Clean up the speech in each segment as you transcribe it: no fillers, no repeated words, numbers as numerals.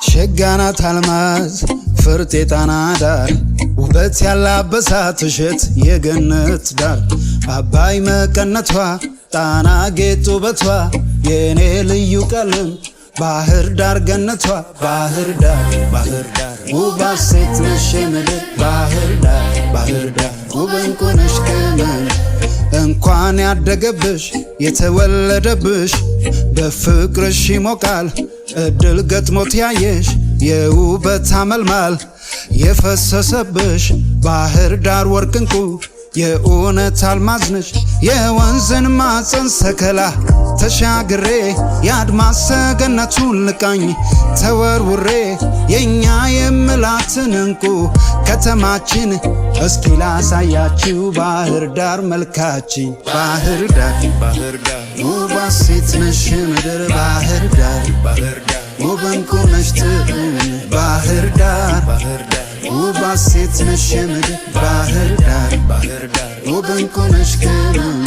ሸጋናት አልማዝ ፍርጥ የጣና ዳር ውበት ያላበሳት እሸት የገነት ዳር አባይ መቀነቷ ጣና ጌጥ ውበቷ የኔ ልዩ ቀለም ባህር ዳር ገነቷ ባህር ዳር ውባት ሴት ነሽ የምድር ባህር ዳር ውብ እንቁ ነሽ ቅመም እንኳን ያደገብሽ የተወለደብሽ በፍቅርሽ ይሞቃል እድል ገጥሞት ያየሽ የውበት አመልማል የፈሰሰብሽ ባህር ዳር ወርቅ እንቁ የእውነት አልማዝ ነሽ የወንዝን ማፀን ሰከላ ተሻግሬ የአድማስ ሰገነቱን ልቃኝ ተወርውሬ የኛ የምላትን እንቁ ከተማችን እስኪ ላሳያችሁ ባህር ዳር መልካችን ባህር ዳር ውባት ሴት ነሽ ምድር ባህር ዳር ውብ እንቁ ነሽ ጥዑም ባህር ዳር ውባት ሴት ነሽ ምድር ባህር ዳር ውብ እንቁ ነሽ ቅመም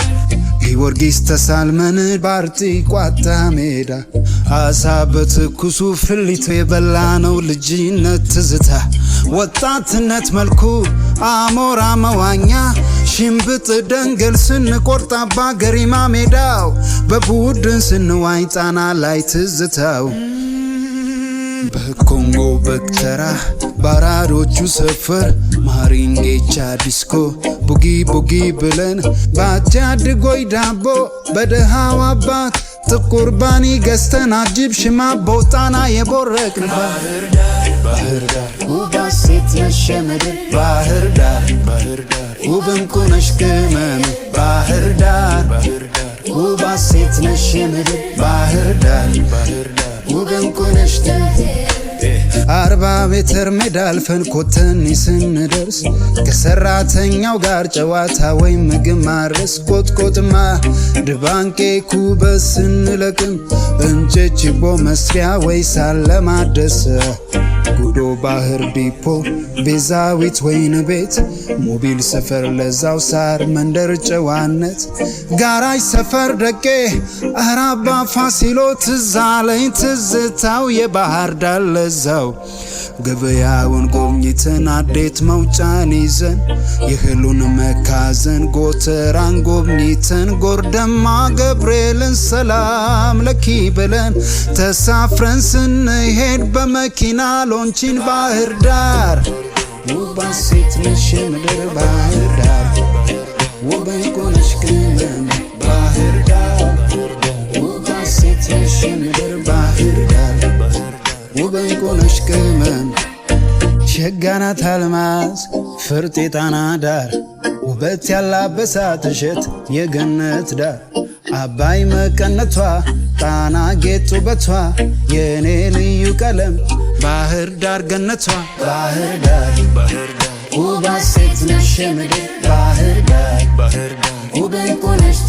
ጊዮርጊስ ተሳልመን ባርቲ ቋታ ሜዳ አሳ በትኩሱ ፍሊቶ የበላነው ልጅነት ትዝታ ወጣትነት መልኩ አሞራ መዋኛ ሽምብጥ ደንገል ስንቆርጣ ባገሪማ ሜዳው በቡድን ስንዋኝ ጣና ላይ ትዝታው በኮንጎ በክተራ ባራዶቹ ሰፈር ማሪንጌቻ ዲስኮ ቡጊ ብለን ባጃድጎይ ዳቦ በደሃው አባት ጥቁር ባኒ ገዝተን አጅብ ሽማቦ ጣና የቦረቅን ባህር ዳር ውባት ሴት ነሽ የምድር ባህር ዳር ውብ እንቁ ነሽ ቅመም ባህር ዳር ውባት ሴት ነሽ የምድር ባህር ዳር ውብ እንቁ ነሽ 40 ሜትር ሜዳ አልፈን ኮተኒ ስንደርስ ከሰራተኛው ጋር ጨዋታ ወይም ምግብ ማድረስ ቆጥቆጥማ ድባንቄ ኩበት ስንለቅም እንጨት ችቦ መስሪያ ወይ ሳለ ማደስ ጉዶ ባህር ዲፖ ቤዛዊት ወይን ቤት ሞቢል ሰፈር ለዛው ሳር መንደር ጨዋነት ጋራጅ ሰፈር ደቄ አራባ ፋሲሎ ትዛለኝ ትዝታው የባህር ዳር ለዛው ገበያውን ጎብኝተን አዴት መውጫን ይዘን የህሉን መካዘን ጎተራን ጎብኝተን ጎርደማ ገብርኤልን ሰላም ለኪ ብለን ተሳፍረን ስንሄድ በመኪና ሎንቺን ባህር ዳር ውባት ሴት ነሽ ምድር ባህር ዳር ውብ እንቁ ነሽ ቅመም ባህር ዳር ውባት ሴት ነሽ ምድር ባህር ዳር ውብ እንቁ ነሽ ቅመም ሸጋናት አልማዝ ፍርጥ የጣና ዳር ውበት ያላበሳት እሸት የገነት ዳር አባይ መቀነቷ ጣና ጌጥ ውበቷ የኔ ልዩ ቀለም ባህር ዳር ገነቷ ባህር ዳር ውባት ሴት ነሽ የምድር ባህር ዳር ውብ እንቁ ነሽ